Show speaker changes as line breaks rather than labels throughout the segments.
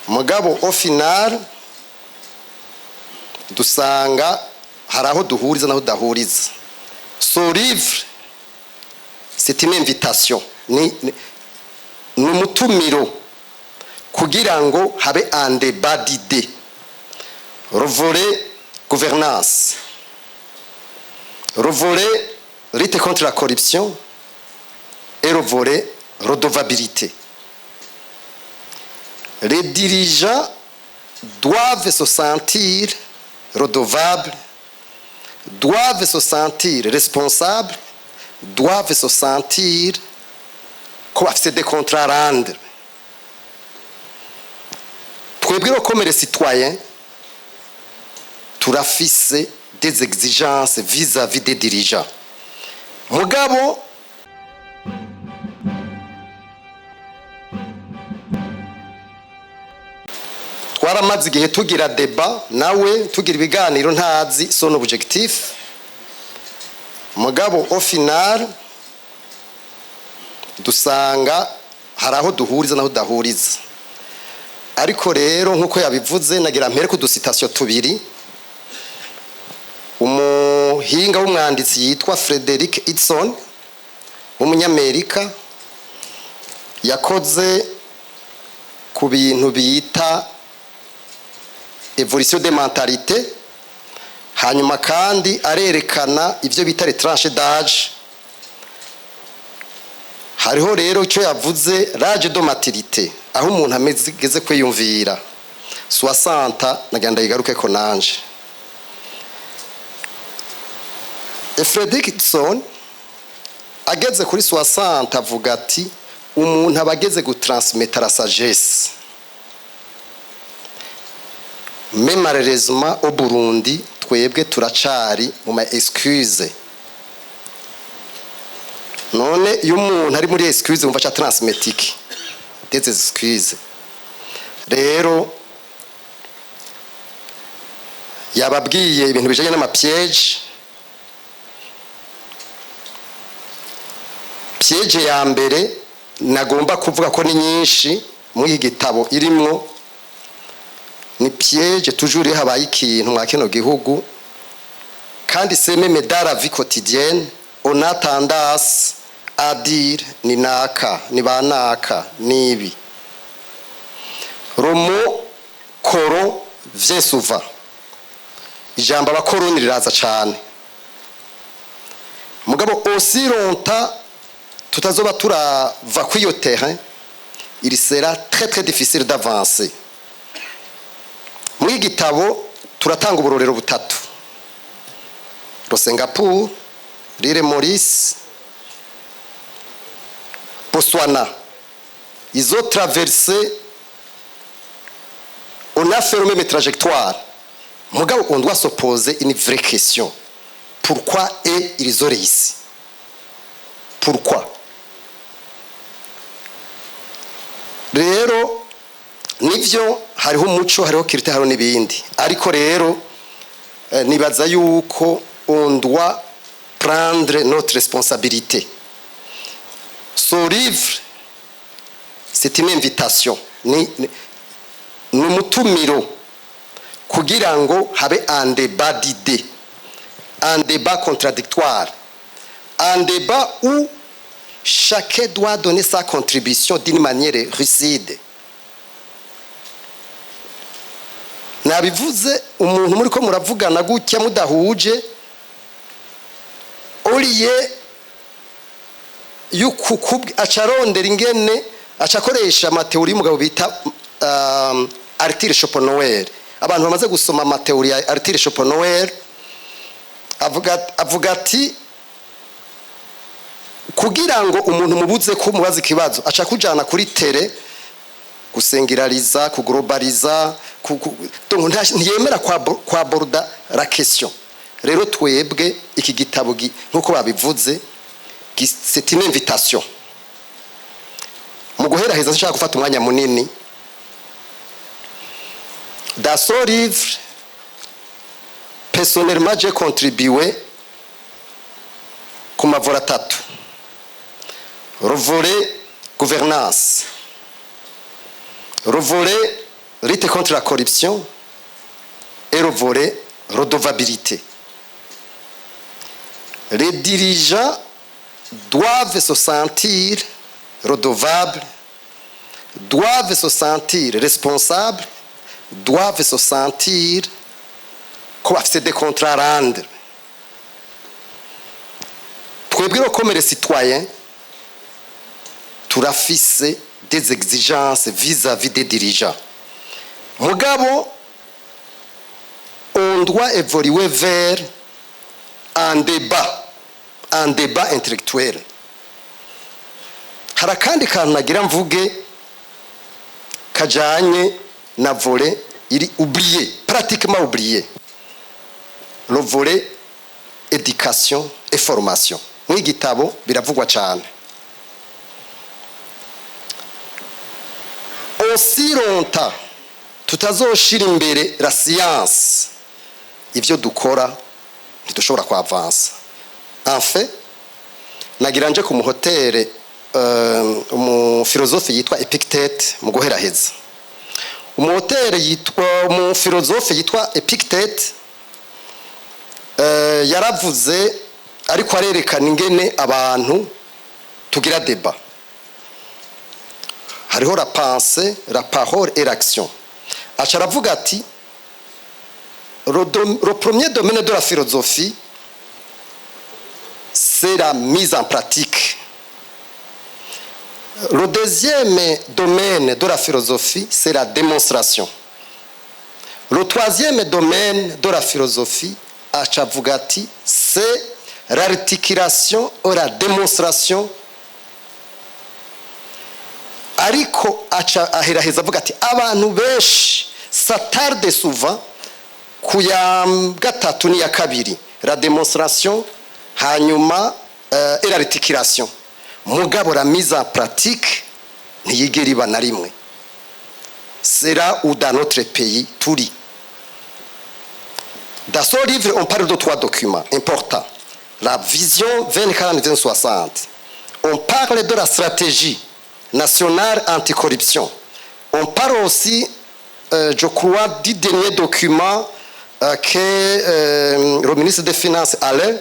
mugabo au final dusanga haraho duhuriza naho dahuriza. Ce livre c'est une invitation, ni umutumiro kugira ngo habe un débat d'idées. Le volet gouvernance, le volet lutte contre la corruption et le volet redevabilité. Les dirigeants doivent se sentir redevables, doivent se sentir responsables, doivent se sentir ko bafite des contrats à rendre. Twebwe comme les citoyens turafise des exigences vis-à-vis des dirigeants. Mugabo twaramaze igihe tugira débat nawe tugira ibiganiro ntazi son objectif. Mugabo au final dusanga haraho duhuriza naho dahuriza. Ariko rero nkuko yabivuze nagira mpere ku ducitation tubiri. Umuhinga w'umwanditsi yitwa Frederick Ibsen w'umunyamerika yakoze ku bintu bita évolution des mentalités, hanyuma kandi arerekana ivyo bita les tranches d'âge. Hariho rero icyo yavuze l'âge de maturité, aho umuntu ameze kwiyumvira 60 nagenda yigaruke ko nanje. Frederick Ibsen ageze kuri 60 avuga ati umuntu abageze gutransmettre la sagesse. Mais malheureusement au Burundi twebwe turacari mu ma excuse. None iyo umuntu ari muri excuse umva cha transmetique des excuses. Rero yababwiye ibintu bijanye n'amapiège. Piège ya mbere nagomba kuvuga ko ni nyinshi muri gitabo irimwo, ni piège toujours habaye ikintu mwa kino gihugu kandi c'est même dans la vie quotidienne on a tendance à dire ni naka ni banaka nibi. Le mot coro vient souvent. Ijambo abakoroni riraza cyane. Mugabo aussi longtemps tutazoba turava kwiyo terrain, il sera très difficile d'avancer. Muri gitabo turatanga uburorero butatu. Le Singapour, l'île Maurice, Botswana. Ils ont traversé, on a fait la même trajectoire. Mugabo on doit se poser une vraie question. Pourquoi ils ont réussi? Pourquoi? Rero nivyo hariho umuco hariho kirite hariho nibindi, ariko rero nibaza yuko on doit prendre notre responsabilité. Ce livre c'est une invitation, ni umutumiro kugira ngo habe un débat d'idées, un débat contradictoire, un débat où chacun doit donner sa contribution d'une manière lucide. Nabivuze umuntu muri ko muravugana gutya mudahuje oliye yukukubwi acarondera ingene acakoresha amateori mugabo bita Arthur Schopenhauer. Abantu bamaze gusoma amateori ya Arthur Schopenhauer avuga ati kugira ngo umuntu mubuze ko mubaza ikibazo aca kujana kuri tere gusengiraliza kuglobaliza donc ntiyemera kwa borda la question. Rero twebwe iki gitabo nkuko babivuze c'est une invitation. Mu guheraheza nshaka gufata umwanya munini. Dans ce livre personnellement j'ai contribué ku mavura atatu. Le volet gouvernance, le volet lutte contre la corruption et le volet redevabilité. Les dirigeants doivent se sentir redevables, doivent se sentir responsables, doivent se sentir ko bafite des contrats à rendre. Twebwe comme les citoyens turafise des exigences vis-à-vis des dirigeants. Mugabo, on doit évoluer vers un débat intellectuel. Hari akandi kantu nagira mvuge kajanye na volet iri oublié, pratiquement oublié. Le volet éducation et formation. Mw'igitabo biravugwa cyane. Aussi longtemps tutazoshira imbere la science, ivyo dukora ntitushobora kwavansa. En fait, nagira nje ku muhotere umufilozofe yitwa Epictete mu guheraheza. Umufilozofe yitwa Epictete yaravuze ariko arerekana ingene abantu tugira débat. Hariho la pensée, la parole et l'action. Acharavuga ati le premier domaine de la philosophie c'est la mise en pratique. Le deuxième domaine de la philosophie c'est la démonstration. Le troisième domaine de la philosophie achavuga ati c'est l'articulation ou la démonstration. Ariko ahiraheza avuga ati abantu benshi s'attardent souvent ku ya gatatu ni ya kabiri, la démonstration hanyuma et l'articulation. Mugabo la mise en pratique ntiyigera iba na rimwe. C'est là où dans notre pays turi. Dans ce livre on parle de 3 documents importants. La vision 2040-2060. On parle de la stratégie nationale anticorruption. On parle aussi, je crois, du dernier document que le ministre des Finances Alain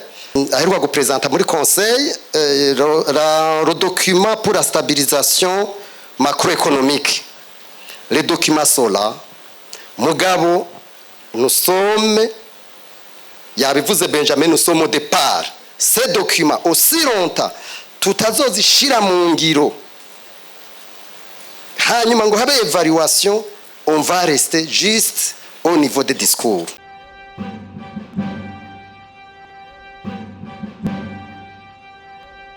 a présenté au Conseil, le document pour la stabilisation macroéconomique. Les documents sont là. Mugabo, nous sommes, yabivuze Benjamin, nous sommes au départ. Ces documents, aussi longtemps, tutazozishira mu ngiro, hanyuma ngo habe évaluation, on va rester juste au niveau des discours.